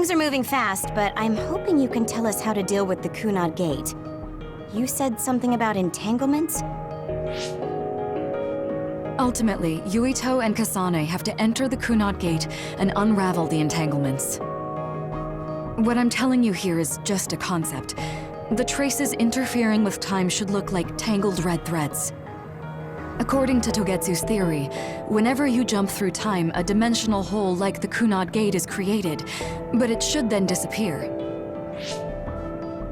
Things are moving fast, but I'm hoping you can tell us how to deal with the Kunad Gate. You said something about entanglements? Ultimately, Yuito and Kasane have to enter the Kunad Gate and unravel the entanglements. What I'm telling you here is just a concept. The traces interfering with time should look like tangled red threads. According to Togetsu's theory, whenever you jump through time, a dimensional hole like the Kunad Gate is created, but it should then disappear.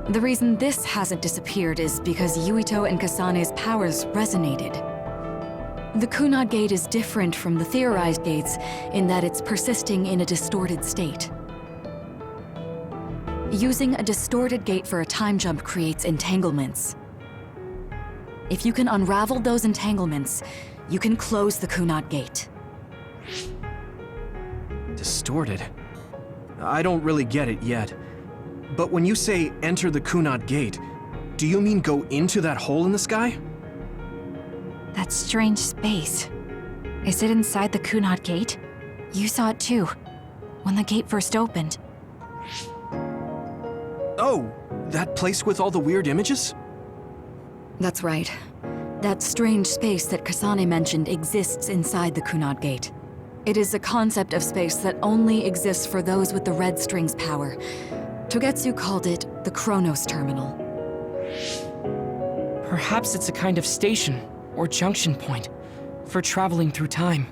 The reason this hasn't disappeared is because Yuito and Kasane's powers resonated. The Kunad Gate is different from the theorized gates in that it's persisting in a distorted state. Using a distorted gate for a time jump creates entanglements. If you can unravel those entanglements, you can close the Kunad Gate. Distorted? I don't really get it yet. But when you say enter the Kunad Gate, do you mean go into that hole in the sky? That strange space. Is it inside the Kunad Gate? You saw it too, when the gate first opened. Oh, that place with all the weird images? That's right. That strange space that Kasane mentioned exists inside the Kunad Gate. It is a concept of space that only exists for those with the red string's power. Togetsu called it the Chronos Terminal. Perhaps it's a kind of station or junction point for traveling through time.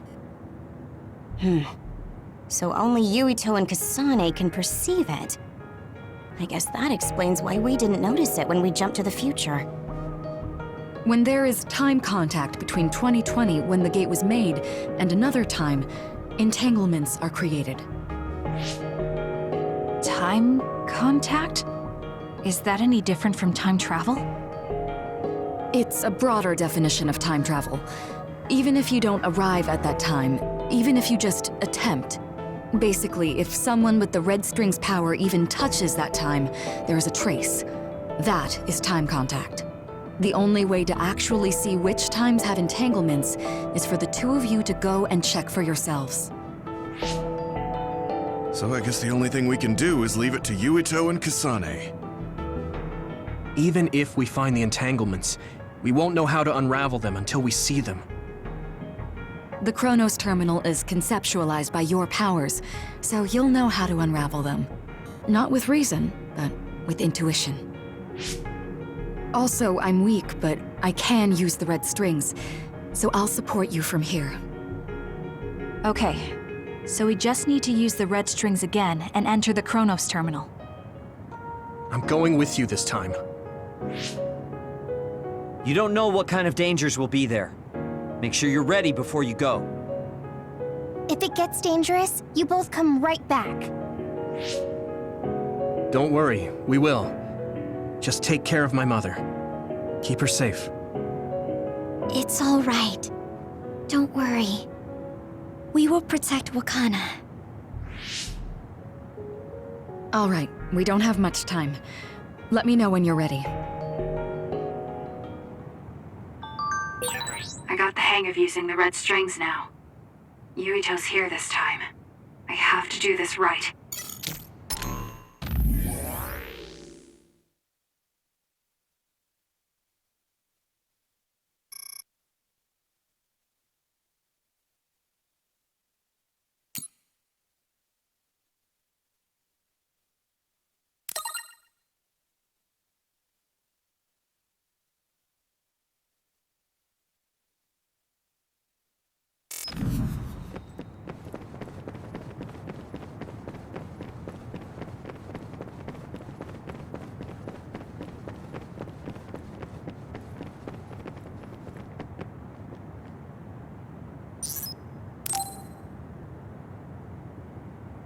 So only Yuito and Kasane can perceive it. I guess that explains why we didn't notice it when we jumped to the future. When there is time contact between 2020, when the gate was made, and another time, entanglements are created. Time contact? Is that any different from time travel? It's a broader definition of time travel. Even if you don't arrive at that time, even if you just attempt. Basically, if someone with the red string's power even touches that time, there is a trace. That is time contact. The only way to actually see which times have entanglements is for the two of you to go and check for yourselves. So I guess the only thing we can do is leave it to Yuito and Kasane. Even if we find the entanglements, we won't know how to unravel them until we see them. The Chronos Terminal is conceptualized by your powers, so you'll know how to unravel them. Not with reason, but with intuition. Also, I'm weak, but I can use the red strings, so I'll support you from here. Okay, so we just need to use the red strings again and enter the Chronos Terminal. I'm going with you this time. You don't know what kind of dangers will be there. Make sure you're ready before you go. If it gets dangerous, you both come right back. Don't worry, we will. Just take care of my mother. Keep her safe. It's all right. Don't worry. We will protect Wakana. All right, we don't have much time. Let me know when you're ready. I got the hang of using the red strings now. Yuito's here this time. I have to do this right.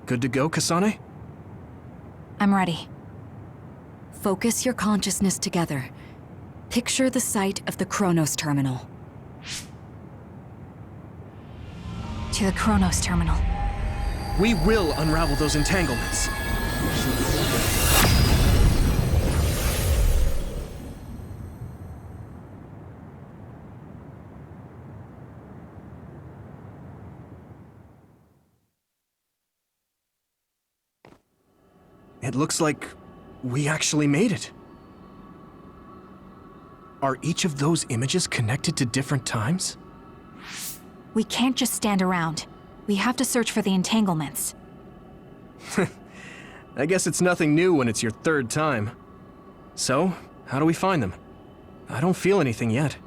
Good to go, Kasane? I'm ready. Focus your consciousness together. Picture the site of the Chronos Terminal. To the Chronos Terminal. We will unravel those entanglements. It looks like we actually made it. Are each of those images connected to different times? We can't just stand around. We have to search for the entanglements. I guess it's nothing new when it's your third time. So, how do we find them? I don't feel anything yet.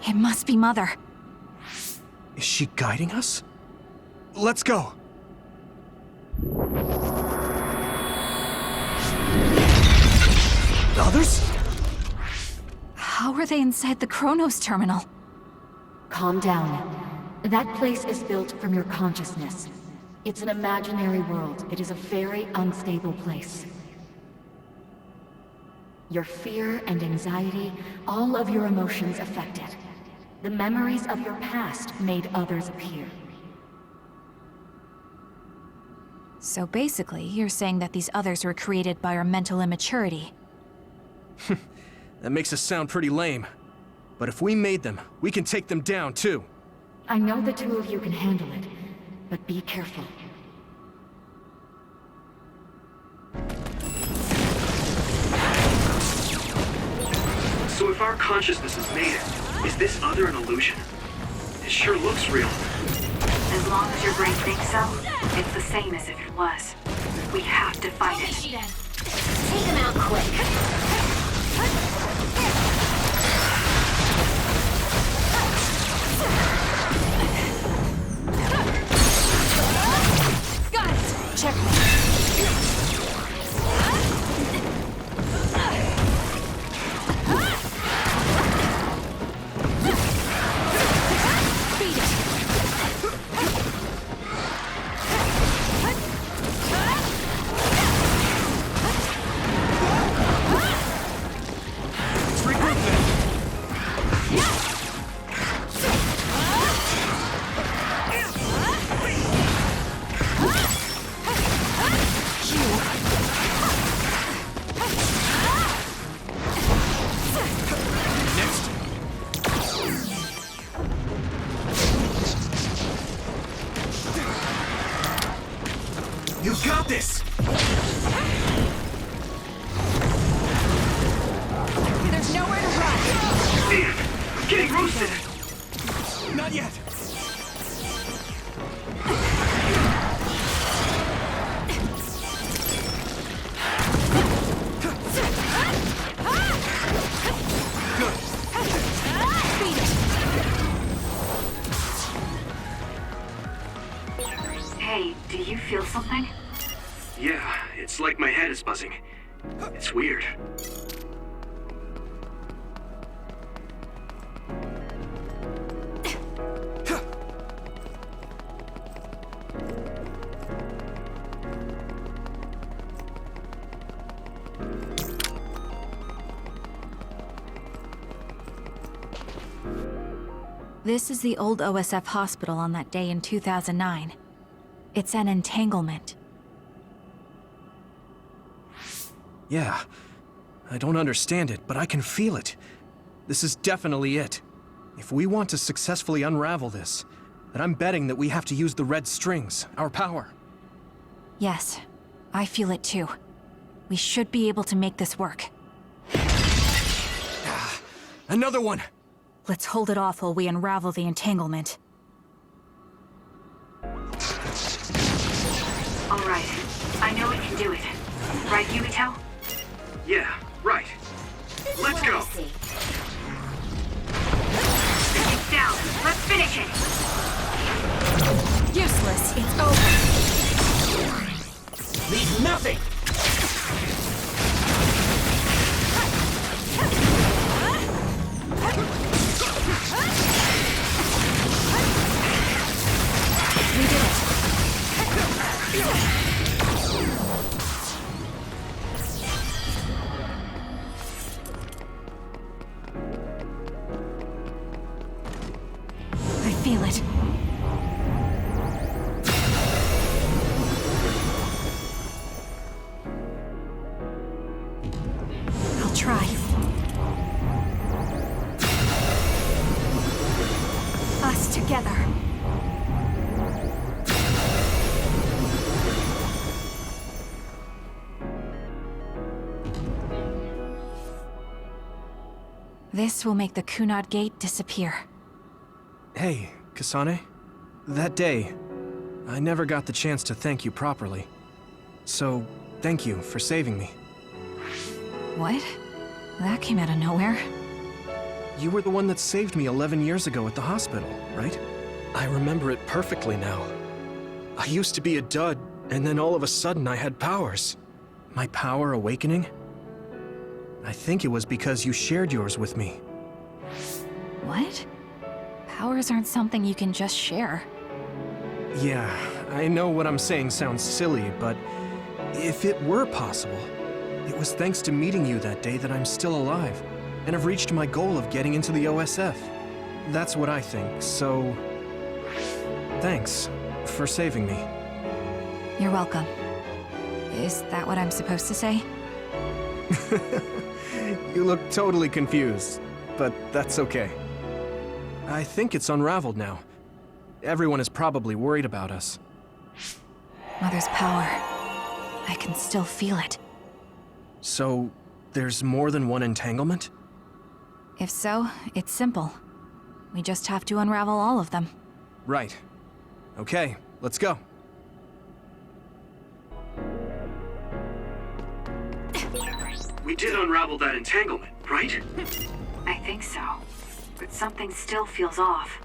It must be Mother. Is she guiding us? Let's go! The others? How are they inside the Chronos terminal? Calm down. That place is built from your consciousness. It's an imaginary world. It is a very unstable place. Your fear and anxiety, all of your emotions affect it. The memories of your past made others appear. So basically, you're saying that these others were created by our mental immaturity. That makes us sound pretty lame. But if we made them, we can take them down too. I know the two of you can handle it, but be careful. So if our consciousnesses made it, is this other an illusion? It sure looks real. As long as your brain thinks so, it's the same as if it was. We have to fight it. Take him out quick. Got it! Checkmate. You got this! There's nowhere to run! Damn, I'm getting roasted! Not yet! Hey, do you feel something? Yeah, it's like my head is buzzing. It's weird. This is the old OSF hospital on that day in 2009. It's an entanglement. Yeah. I don't understand it, but I can feel it. This is definitely it. If we want to successfully unravel this, then I'm betting that we have to use the red strings, our power. Yes, I feel it too. We should be able to make this work. Another one! Let's hold it off while we unravel the entanglement. All right. I know we can do it. Right, Yumito? Yeah, right. Let's go! It's down. Let's finish it! Useless. It's over. Leave nothing! We did it. I feel it. I'll try. Us together. This will make the Kunad Gate disappear. Hey, Kasane. That day, I never got the chance to thank you properly. So, thank you for saving me. What? That came out of nowhere. You were the one that saved me 11 years ago at the hospital, right? I remember it perfectly now. I used to be a dud, and then all of a sudden I had powers. My power awakening? I think it was because you shared yours with me. What? Powers aren't something you can just share. Yeah, I know what I'm saying sounds silly, but if it were possible, it was thanks to meeting you that day that I'm still alive, and have reached my goal of getting into the OSF. That's what I think, so... thanks for saving me. You're welcome. Is that what I'm supposed to say? You look totally confused, but that's okay. I think it's unraveled now. Everyone is probably worried about us. Mother's power. I can still feel it. So, there's more than one entanglement? If so, it's simple. We just have to unravel all of them. Right. Okay, let's go. We did unravel that entanglement, right? I think so. But something still feels off.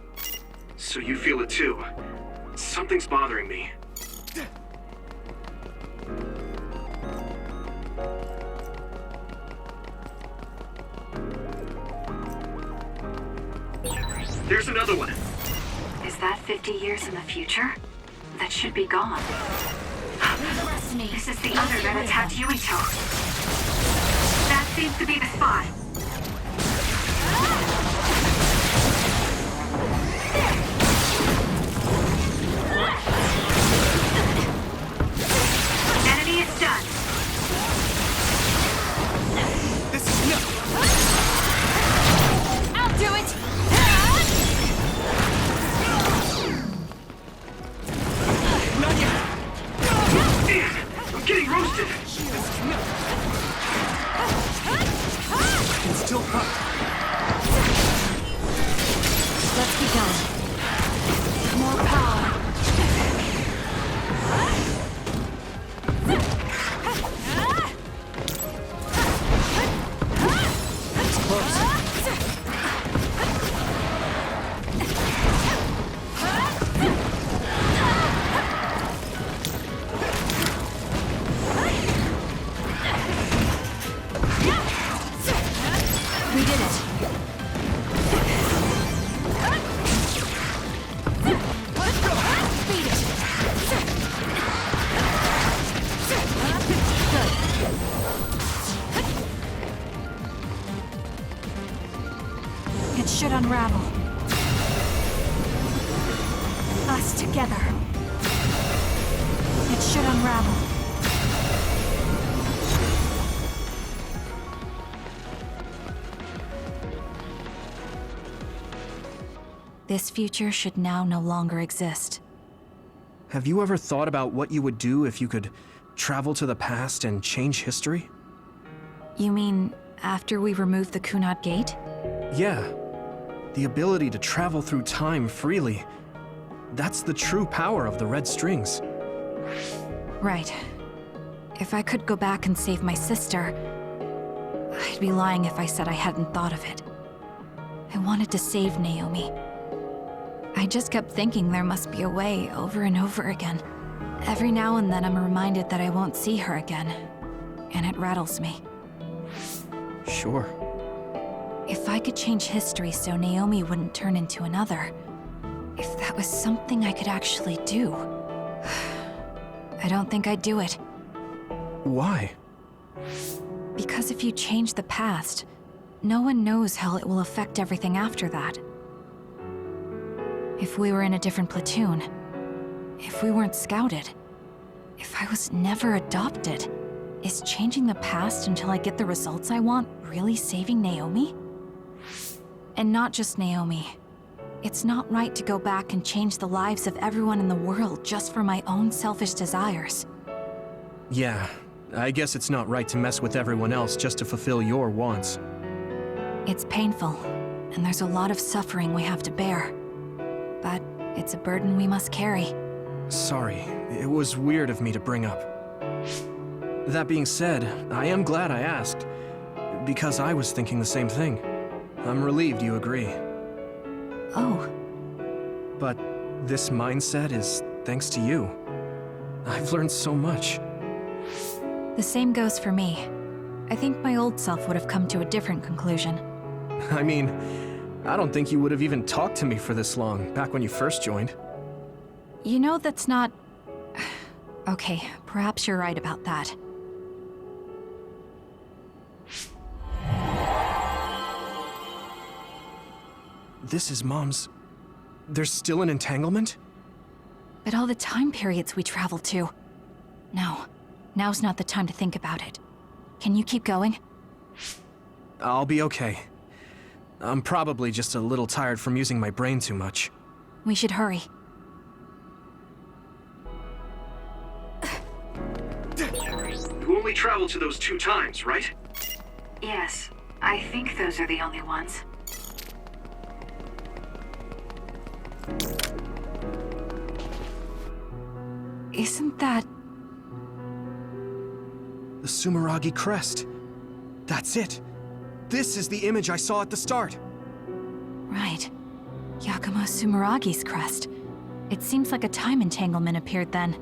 So you feel it too. Something's bothering me. There's another one. Is that 50 years in the future? That should be gone. This is the other that attacked Yuito. That seems to be the spot. Enemy is done. This is nothing! I'll do it! Not yet! Man, I'm getting roasted. It's still cut. Let's keep going. More power. It's close. We did it. Beat it. Good. It should unravel. Us together. It should unravel. This future should now no longer exist. Have you ever thought about what you would do if you could travel to the past and change history? You mean after we remove the Kunad Gate? Yeah. The ability to travel through time freely. That's the true power of the red strings. Right. If I could go back and save my sister, I'd be lying if I said I hadn't thought of it. I wanted to save Naomi. I just kept thinking there must be a way over and over again. Every now and then I'm reminded that I won't see her again, and it rattles me. Sure. If I could change history so Naomi wouldn't turn into another, if that was something I could actually do, I don't think I'd do it. Why? Because if you change the past, no one knows how it will affect everything after that. If we were in a different platoon, if we weren't scouted, if I was never adopted, is changing the past until I get the results I want really saving Naomi? And not just Naomi. It's not right to go back and change the lives of everyone in the world just for my own selfish desires. Yeah, I guess it's not right to mess with everyone else just to fulfill your wants. It's painful, and there's a lot of suffering we have to bear. But it's a burden we must carry. Sorry, it was weird of me to bring up. That being said, I am glad I asked, because I was thinking the same thing. I'm relieved you agree. Oh. But this mindset is thanks to you. I've learned so much. The same goes for me. I think my old self would have come to a different conclusion. I mean, I don't think you would have even talked to me for this long, back when you first joined. You know, that's not... Okay, perhaps you're right about that. This is Mom's... There's still an entanglement? But all the time periods we traveled to... No, now's not the time to think about it. Can you keep going? I'll be okay. I'm probably just a little tired from using my brain too much. We should hurry. You only traveled to those 2 times, right? Yes, I think those are the only ones. Isn't that... The Sumeragi crest. That's it. This is the image I saw at the start. Right. Yakumo Sumeragi's crest. It seems like a time entanglement appeared then.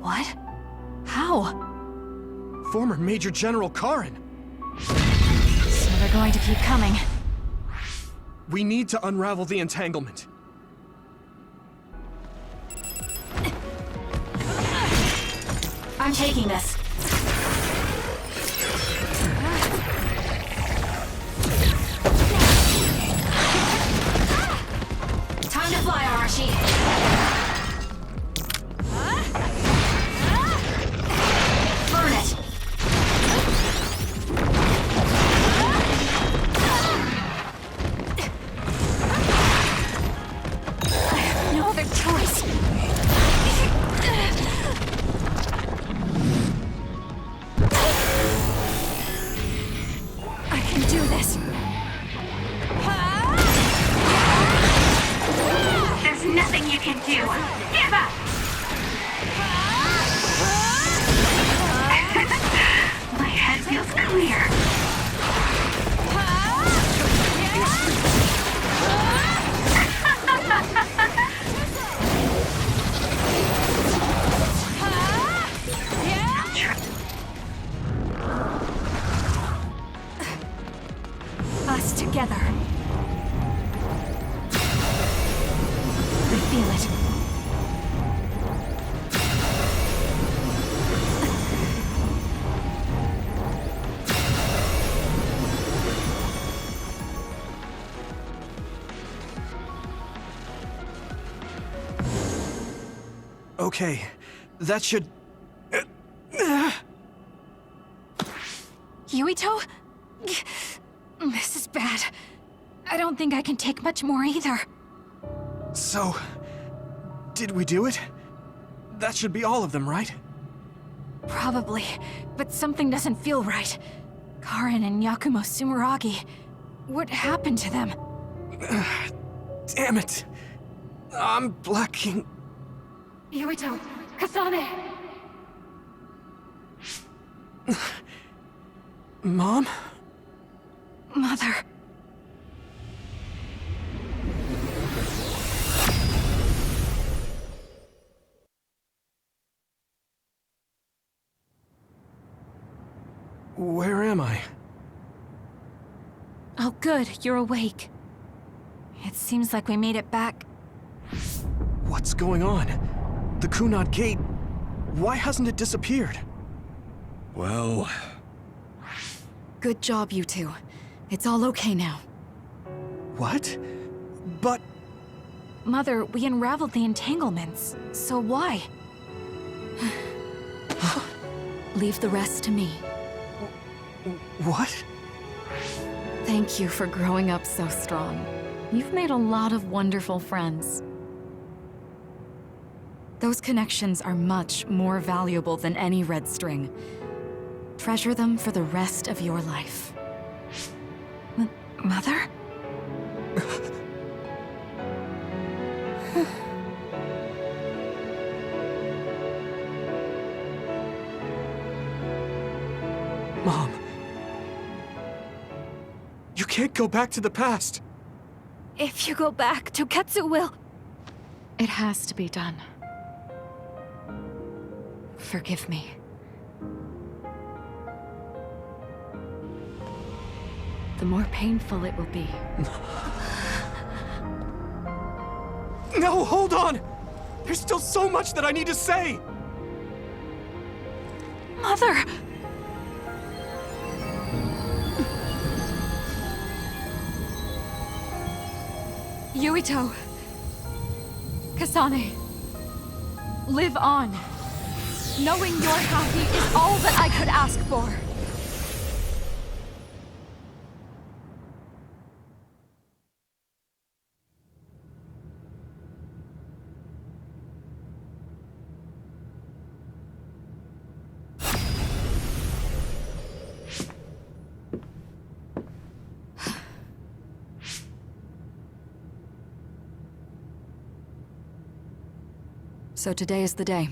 What? How? Former Major General Karin. So they're going to keep coming. We need to unravel the entanglement. I'm taking this. Time to fly, Arashi. Burn it. I have no other choice. I can do this. There's nothing you can do. Give up! My head feels clear. Us together. I feel it. Okay, that should... Yuito? This is bad. I don't think I can take much more either. So... did we do it? That should be all of them, right? Probably, but something doesn't feel right. Karin and Yakumo Sumeragi. What happened to them? Damn it! I'm blacking... Yuito! Kasane! Mom? Mother... Where am I? Oh good, you're awake. It seems like we made it back. What's going on? The Kunad Gate... why hasn't it disappeared? Well... Good job, you two. It's all okay now. What? But... Mother, we unraveled the entanglements. So why? Leave the rest to me. What? Thank you for growing up so strong. You've made a lot of wonderful friends. Those connections are much more valuable than any red string. Treasure them for the rest of your life. Mother? Mom. You can't go back to the past. If you go back, Toketsu will... It has to be done. Forgive me. The more painful it will be. No, hold on! There's still so much that I need to say! Mother! Yuito! Kasane! Live on! Knowing you're happy is all that I could ask for! So today is the day.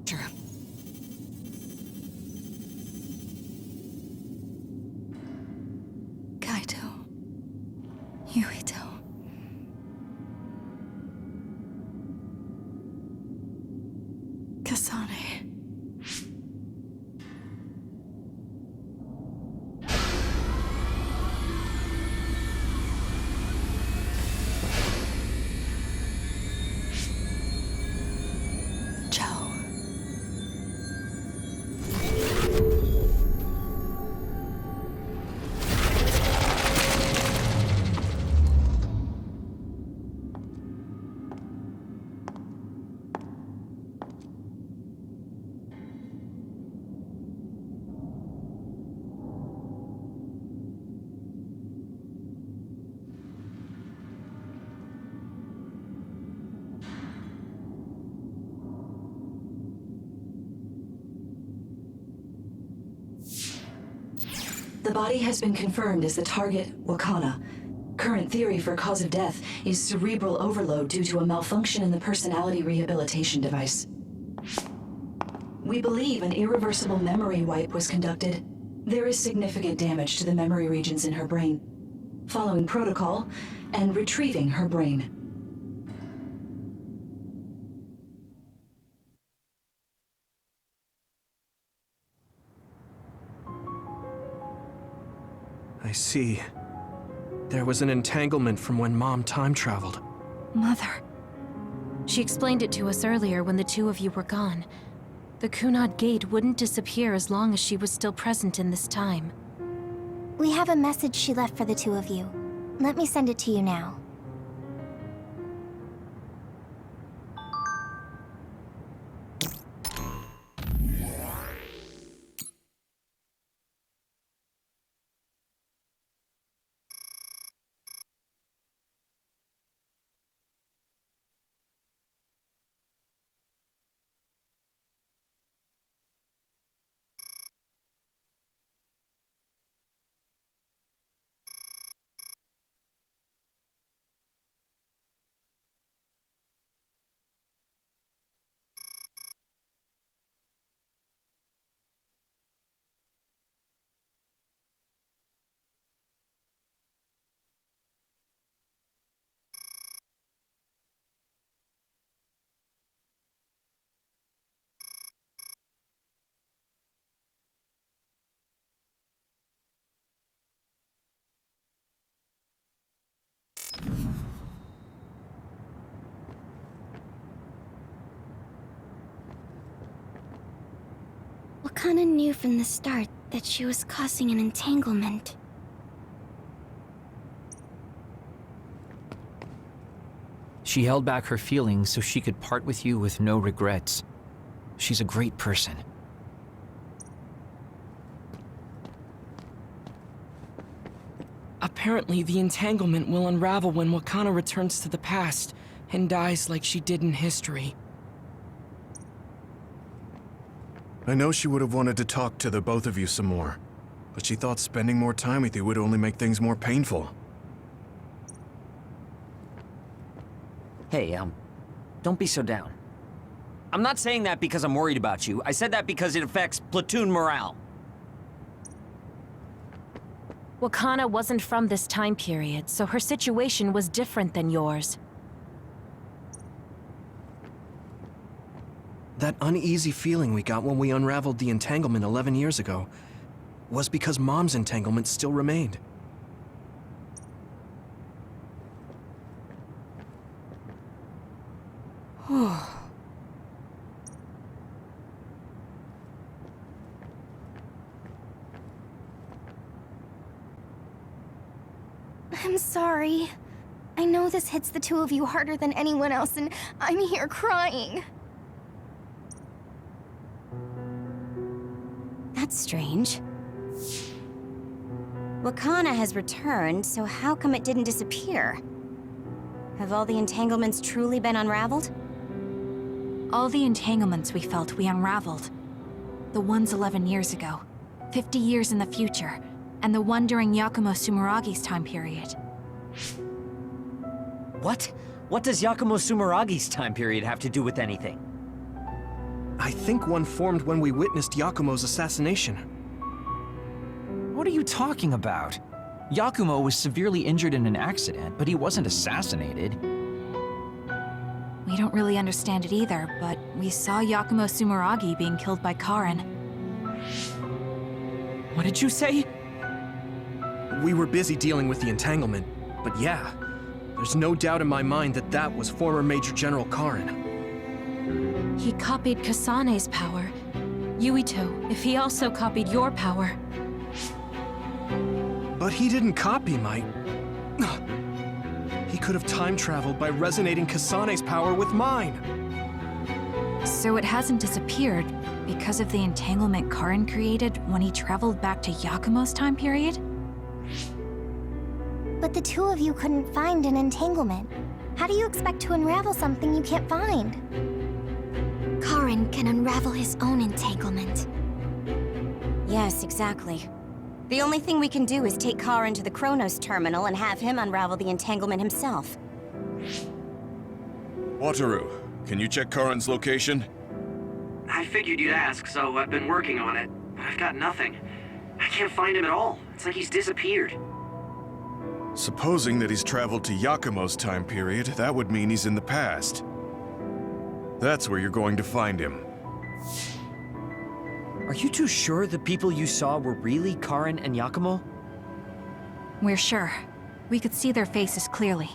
Sure. Kaito. Yuito. Kasane. Joe. The body has been confirmed as the target, Wakana. Current theory for cause of death is cerebral overload due to a malfunction in the personality rehabilitation device. We believe an irreversible memory wipe was conducted. There is significant damage to the memory regions in her brain. Following protocol and retrieving her brain. I see. There was an entanglement from when Mom time traveled. Mother. She explained it to us earlier when the two of you were gone. The Kunad Gate wouldn't disappear as long as she was still present in this time. We have a message she left for the two of you. Let me send it to you now. Wakana knew from the start that she was causing an entanglement. She held back her feelings so she could part with you with no regrets. She's a great person. Apparently, the entanglement will unravel when Wakana returns to the past and dies like she did in history. I know she would have wanted to talk to the both of you some more, but she thought spending more time with you would only make things more painful. Hey, don't be so down. I'm not saying that because I'm worried about you. I said that because it affects platoon morale. Wakana wasn't from this time period, so her situation was different than yours. That uneasy feeling we got when we unraveled the entanglement 11 years ago was because Mom's entanglement still remained. I'm sorry. I know this hits the two of you harder than anyone else, and I'm here crying. That's strange. Wakana has returned, so how come it didn't disappear? Have all the entanglements truly been unraveled? All the entanglements we felt, we unraveled. The ones 11 years ago, 50 years in the future, and the one during Yakumo Sumeragi's time period. What? What does Yakumo Sumeragi's time period have to do with anything? I think one formed when we witnessed Yakumo's assassination. What are you talking about? Yakumo was severely injured in an accident, but he wasn't assassinated. We don't really understand it either, but we saw Yakumo Sumeragi being killed by Karin. What did you say? We were busy dealing with the entanglement, but yeah, there's no doubt in my mind that that was former Major General Karin. He copied Kasane's power. Yuito, if he also copied your power. But he didn't copy my... He could have time traveled by resonating Kasane's power with mine. So it hasn't disappeared because of the entanglement Karin created when he traveled back to Yakumo's time period? But the two of you couldn't find an entanglement. How do you expect to unravel something you can't find? Karin can unravel his own entanglement. Yes, exactly. The only thing we can do is take Karin to the Chronos terminal and have him unravel the entanglement himself. Wataru, can you check Karin's location? I figured you'd ask, so I've been working on it. But I've got nothing. I can't find him at all. It's like he's disappeared. Supposing that he's traveled to Yakumo's time period, that would mean he's in the past. That's where you're going to find him. Are you two sure the people you saw were really Karin and Yakumo? We're sure. We could see their faces clearly.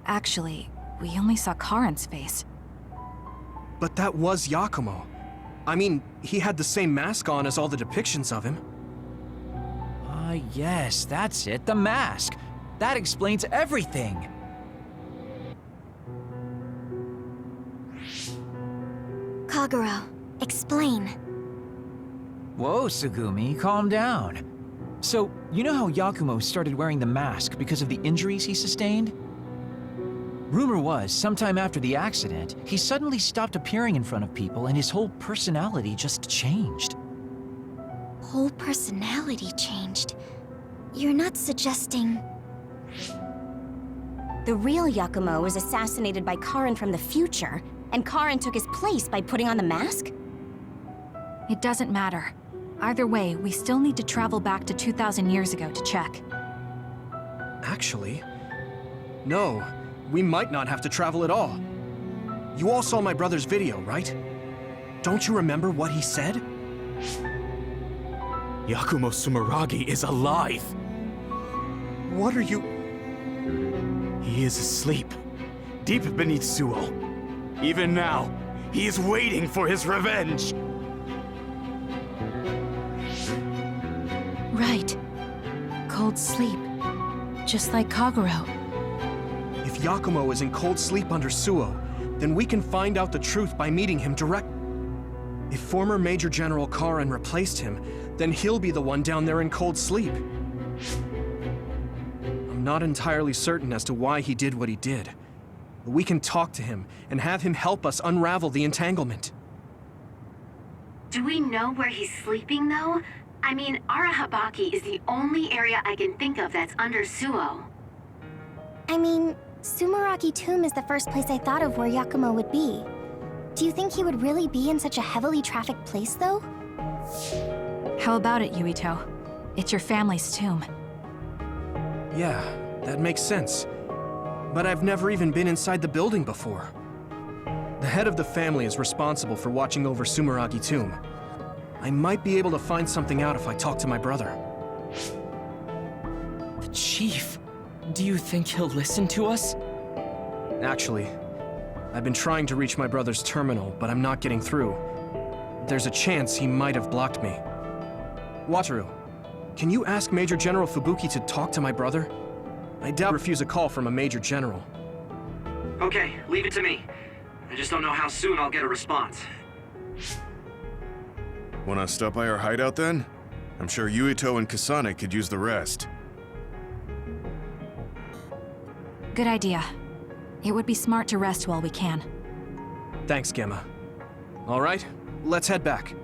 Actually, we only saw Karin's face. But that was Yakumo. I mean, he had the same mask on as all the depictions of him. Yes, that's it, the mask. That explains everything. Kagero, explain. Whoa, Tsugumi, calm down. So, you know how Yakumo started wearing the mask because of the injuries he sustained? Rumor was, sometime after the accident, he suddenly stopped appearing in front of people and his whole personality just changed. Whole personality changed. You're not suggesting... The real Yakumo was assassinated by Karin from the future, and Karin took his place by putting on the mask? It doesn't matter. Either way, we still need to travel back to 2,000 years ago to check. Actually, no. We might not have to travel at all. You all saw my brother's video, right? Don't you remember what he said? Yakumo Sumeragi is alive! What are you... He is asleep, deep beneath Suo. Even now, he is waiting for his revenge! cold sleep. Just like Kagero. If Yakumo is in cold sleep under Suo, then we can find out the truth by meeting him direct. If former Major General Karin replaced him, then he'll be the one down there in cold sleep. I'm not entirely certain as to why he did what he did. But we can talk to him and have him help us unravel the entanglement. Do we know where he's sleeping, though? I mean, Arahabaki is the only area I can think of that's under Suo. I mean, Sumeragi Tomb is the first place I thought of where Yakumo would be. Do you think he would really be in such a heavily trafficked place, though? How about it, Yuito? It's your family's tomb. Yeah, that makes sense. But I've never even been inside the building before. The head of the family is responsible for watching over Sumeragi Tomb. I might be able to find something out if I talk to my brother. The Chief? Do you think he'll listen to us? Actually, I've been trying to reach my brother's terminal, but I'm not getting through. There's a chance he might have blocked me. Wataru, can you ask Major General Fubuki to talk to my brother? I doubt he'll refuse a call from a Major General. Okay, leave it to me. I just don't know how soon I'll get a response. Wanna stop by our hideout then? I'm sure Yuito and Kasane could use the rest. Good idea. It would be smart to rest while we can. Thanks, Gemma. All right, let's head back.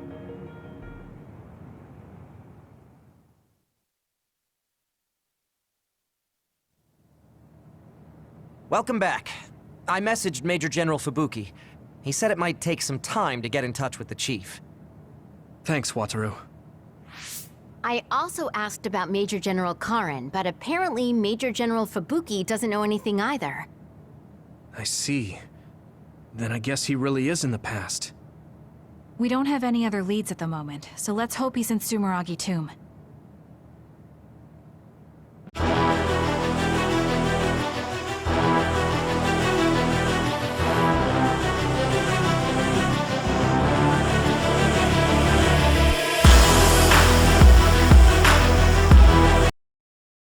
Welcome back. I messaged Major General Fubuki. He said it might take some time to get in touch with the Chief. Thanks, Wataru. I also asked about Major General Karin, but apparently Major General Fubuki doesn't know anything either. I see. Then I guess he really is in the past. We don't have any other leads at the moment, so let's hope he's in Sumeragi Tomb.